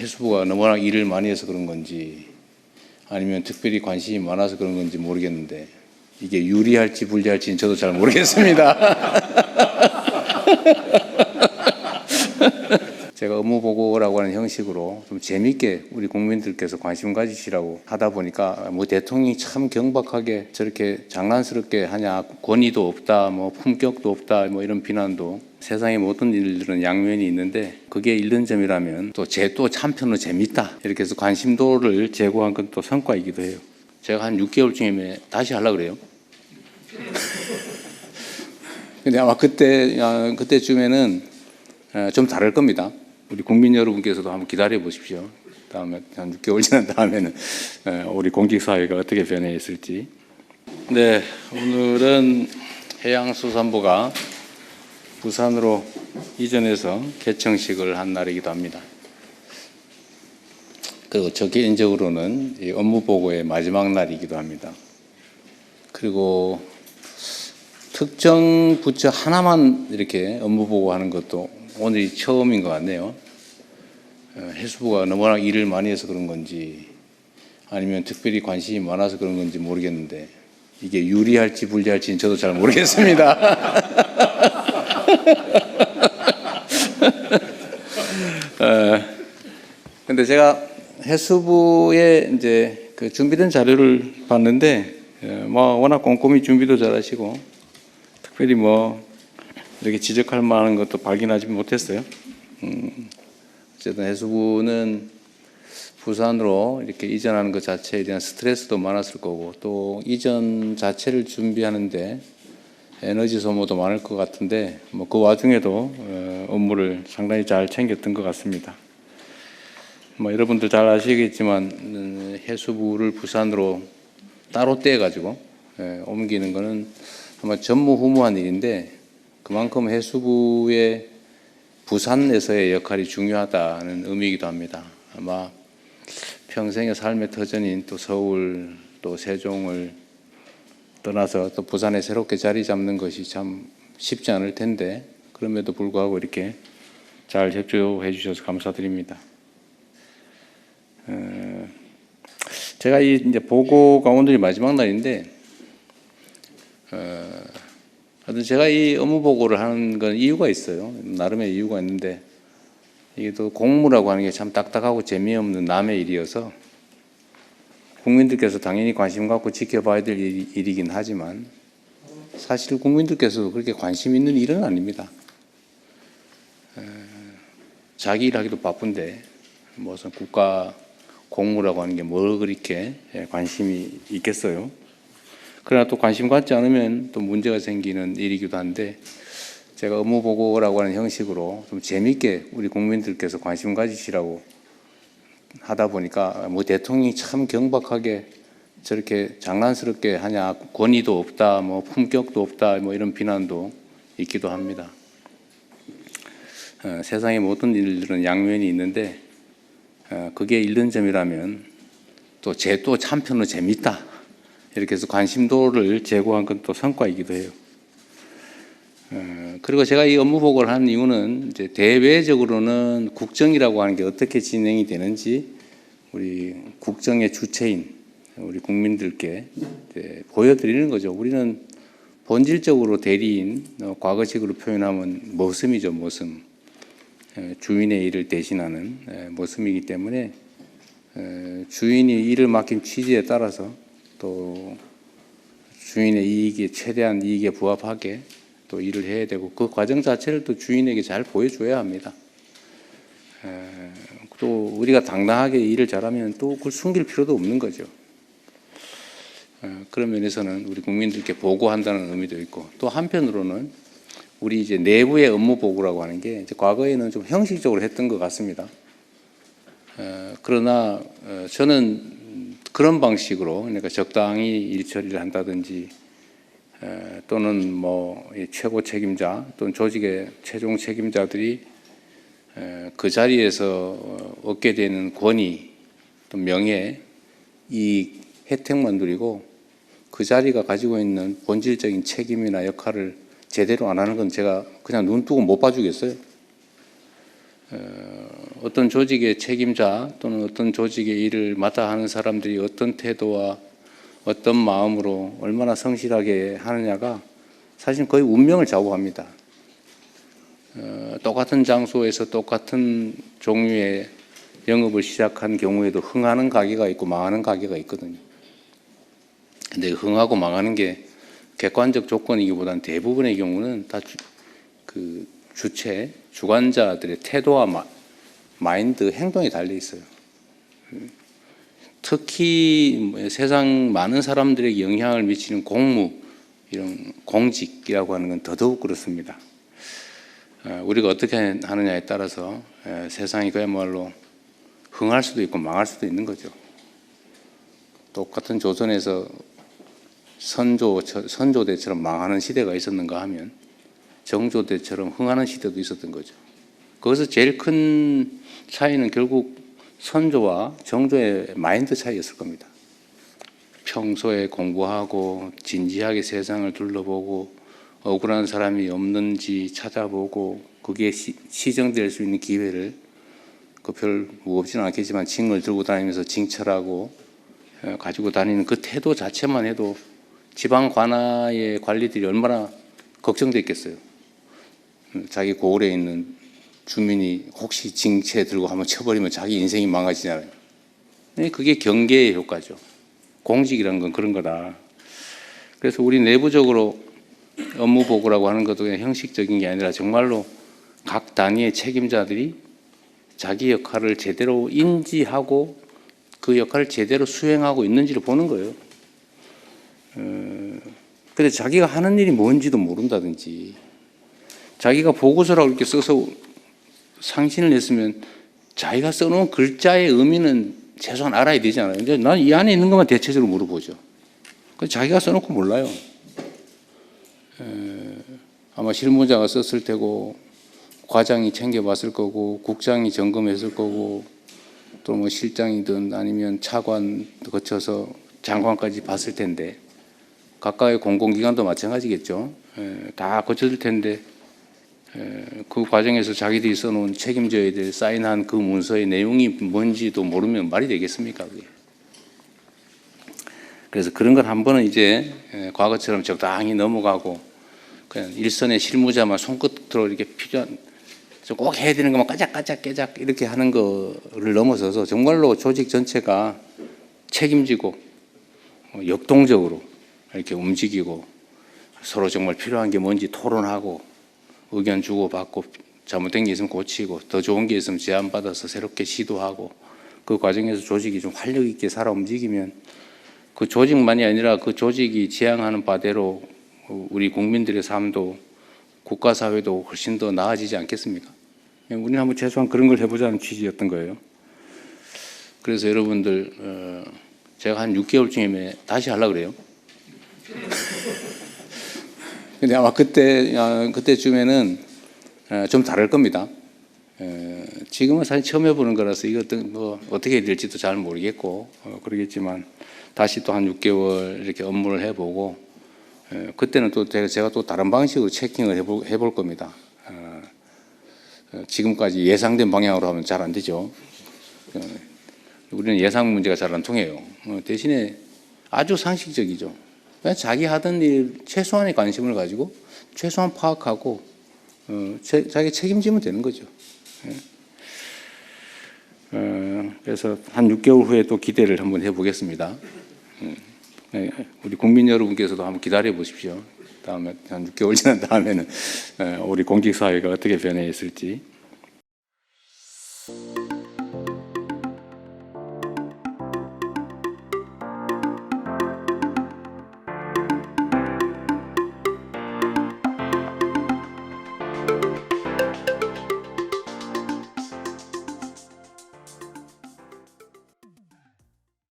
해수부가 너무나 일을 많이 해서 그런 건지 아니면 특별히 관심이 많아서 그런 건지 모르겠는데 이게 유리할지 불리할지는 저도 잘 모르겠습니다. 제가 업무보고라고 하는 형식으로 좀 재밌게 우리 국민들께서 관심 가지시라고 하다 보니까 뭐 대통령이 참 경박하게 저렇게 장난스럽게 하냐, 권위도 없다, 뭐 품격도 없다, 뭐 이런 비난도 세상의 모든 일들은 양면이 있는데 그게 잃는 점이라면 또 한편으로 재밌다 이렇게 해서 관심도를 제고한 건 또 성과이기도 해요. 제가 한 6개월쯤에 다시 하려고 그래요. 근데 아마 그때쯤에는 좀 다를 겁니다. 우리 국민 여러분께서도 한번 기다려 보십시오. 다음에 한 6개월 지난 다음에는 우리 공직사회가 어떻게 변해 있을지. 네, 오늘은 해양수산부가 부산으로 이전해서 개청식을 한 날이기도 합니다. 그리고 저 개인적으로는 이 업무보고의 마지막 날이기도 합니다. 그리고 특정 부처 하나만 이렇게 업무보고하는 것도 오늘이 처음인 것 같네요. 해수부가 너무나 일을 많이 해서 그런 건지 아니면 특별히 관심이 많아서 그런 건지 모르겠는데 이게 유리할지 불리할지는 저도 잘 모르겠습니다. 근데 제가 해수부에 이제 그 준비된 자료를 봤는데 뭐 워낙 꼼꼼히 준비도 잘하시고 특별히 뭐 이렇게 지적할 만한 것도 발견하지 못했어요. 어쨌든 해수부는 부산으로 이렇게 이전하는 것 자체에 대한 스트레스도 많았을 거고 또 이전 자체를 준비하는데 에너지 소모도 많을 것 같은데 뭐 그 와중에도 업무를 상당히 잘 챙겼던 것 같습니다. 뭐 여러분들 잘 아시겠지만 해수부를 부산으로 따로 떼가지고 옮기는 거는 아마 전무후무한 일인데 그만큼 해수부의 부산에서의 역할이 중요하다는 의미이기도 합니다. 아마 평생의 삶의 터전인 또 서울 또 세종을 떠나서 또 부산에 새롭게 자리 잡는 것이 참 쉽지 않을 텐데 그럼에도 불구하고 이렇게 잘 협조해 주셔서 감사드립니다. 제가 이제 보고가 오늘이 마지막 날인데 하여튼 제가 이 업무 보고를 하는 건 이유가 있어요. 나름의 이유가 있는데 이게 또 공무라고 하는 게 참 딱딱하고 재미없는 남의 일이어서 국민들께서 당연히 관심 갖고 지켜봐야 될 일이긴 하지만 사실 국민들께서도 그렇게 관심 있는 일은 아닙니다. 자기 일하기도 바쁜데 무슨 국가 공무라고 하는 게 뭘 그렇게 관심이 있겠어요. 그러나 또 관심 갖지 않으면 또 문제가 생기는 일이기도 한데 제가 업무 보고라고 하는 형식으로 좀 재밌게 우리 국민들께서 관심 가지시라고 하다 보니까 뭐 대통령이 참 경박하게 저렇게 장난스럽게 하냐, 권위도 없다, 뭐 품격도 없다, 뭐 이런 비난도 있기도 합니다. 세상의 모든 일들은 양면이 있는데 그게 잃는 점이라면 또 한편으로 재밌다 이렇게 해서 관심도를 제고한 건 또 성과이기도 해요. 그리고 제가 이 업무 보고를 하는 이유는 이제 대외적으로는 국정이라고 하는 게 어떻게 진행이 되는지 우리 국정의 주체인 우리 국민들께 보여드리는 거죠. 우리는 본질적으로 대리인, 과거식으로 표현하면 머슴이죠, 머슴. 주인의 일을 대신하는 머슴이기 때문에 주인이 일을 맡긴 취지에 따라서 또 주인의 이익에 최대한 이익에 부합하게 또 일을 해야 되고 그 과정 자체를 또 주인에게 잘 보여줘야 합니다. 또 우리가 당당하게 일을 잘하면 또 그걸 숨길 필요도 없는 거죠. 그런 면에서는 우리 국민들께 보고한다는 의미도 있고 또 한편으로는 우리 이제 내부의 업무 보고라고 하는 게 이제 과거에는 좀 형식적으로 했던 것 같습니다. 그러나 저는 그런 방식으로 그러니까 적당히 일 처리를 한다든지 또는 뭐 최고 책임자 또는 조직의 최종 책임자들이 그 자리에서 얻게 되는 권위 또 명예 이익 혜택만 누리고 그 자리가 가지고 있는 본질적인 책임이나 역할을 제대로 안 하는 건 제가 그냥 눈 뜨고 못 봐주겠어요. 어떤 조직의 책임자 또는 어떤 조직의 일을 맡아 하는 사람들이 어떤 태도와 어떤 마음으로 얼마나 성실하게 하느냐가 사실 거의 운명을 좌우합니다. 똑같은 장소에서 똑같은 종류의 영업을 시작한 경우에도 흥하는 가게가 있고 망하는 가게가 있거든요. 근데 흥하고 망하는 게 객관적 조건이기보다는 대부분의 경우는 다 그 주체, 주관자들의 태도와 마인드, 행동에 달려 있어요. 특히 세상 많은 사람들에게 영향을 미치는 공무, 이런 공직이라고 하는 건 더더욱 그렇습니다. 우리가 어떻게 하느냐에 따라서 세상이 그야말로 흥할 수도 있고 망할 수도 있는 거죠. 똑같은 조선에서 선조대처럼 망하는 시대가 있었는가 하면 정조대처럼 흥하는 시대도 있었던 거죠. 거기서 제일 큰 차이는 결국 선조와 정조의 마인드 차이였을 겁니다. 평소에 공부하고 진지하게 세상을 둘러보고 억울한 사람이 없는지 찾아보고 거기에 시정될 수 있는 기회를 별 무겁지는 않겠지만 징을 들고 다니면서 징철하고 가지고 다니는 그 태도 자체만 해도 지방 관아의 관리들이 얼마나 걱정됐겠어요. 자기 고을에 있는 주민이 혹시 징체 들고 한번 쳐버리면 자기 인생이 망가지잖아요. 그게 경계의 효과죠. 공직이란 건 그런 거다. 그래서 우리 내부적으로 업무 보고라고 하는 것도 그냥 형식적인 게 아니라 정말로 각 단위의 책임자들이 자기 역할을 제대로 인지하고 그 역할을 제대로 수행하고 있는지를 보는 거예요. 근데 자기가 하는 일이 뭔지도 모른다든지 자기가 보고서라고 이렇게 써서 상신을 냈으면 자기가 써놓은 글자의 의미는 최소한 알아야 되잖아요. 근데 난 이 안에 있는 것만 대체적으로 물어보죠. 자기가 써놓고 몰라요. 아마 실무자가 썼을 테고 과장이 챙겨봤을 거고 국장이 점검했을 거고 또 뭐 실장이든 아니면 차관 거쳐서 장관까지 봤을 텐데 각각의 공공기관도 마찬가지겠죠. 다 거쳤을 텐데 그 과정에서 자기들이 써놓은 책임져야 될 사인한 그 문서의 내용이 뭔지도 모르면 말이 되겠습니까? 그게. 그래서 그런 걸 한 번은 이제 과거처럼 적당히 넘어가고 그냥 일선의 실무자만 손끝으로 이렇게 필요한 꼭 해야 되는 것만 까작까작 깨작 이렇게 하는 거를 넘어서서 정말로 조직 전체가 책임지고 역동적으로 이렇게 움직이고 서로 정말 필요한 게 뭔지 토론하고 의견 주고받고 잘못된 게 있으면 고치고 더 좋은 게 있으면 제안받아서 새롭게 시도하고 그 과정에서 조직이 좀 활력 있게 살아 움직이면 그 조직만이 아니라 그 조직이 지향하는 바대로 우리 국민들의 삶도 국가 사회도 훨씬 더 나아지지 않겠습니까? 우리는 한번 최소한 그런 걸 해보자는 취지였던 거예요. 그래서 여러분들 제가 한 6개월쯤에 다시 하려고 그래요. 근데 아마 그때쯤에는 좀 다를 겁니다. 지금은 사실 처음 해보는 거라서 이것도 뭐 어떻게 될지도 잘 모르겠고 그러겠지만 다시 또 한 6개월 이렇게 업무를 해보고 그때는 또 제가 또 다른 방식으로 체킹을 해볼 겁니다. 지금까지 예상된 방향으로 하면 잘 안 되죠. 우리는 예상 문제가 잘 안 통해요. 대신에 아주 상식적이죠. 그냥 자기 하던 일 최소한의 관심을 가지고 최소한 파악하고 자기 책임지면 되는 거죠. 그래서 한 6개월 후에 또 기대를 한번 해보겠습니다. 우리 국민 여러분께서도 한번 기다려 보십시오. 다음에 한 6개월 지난 다음에는 우리 공직사회가 어떻게 변해 있을지.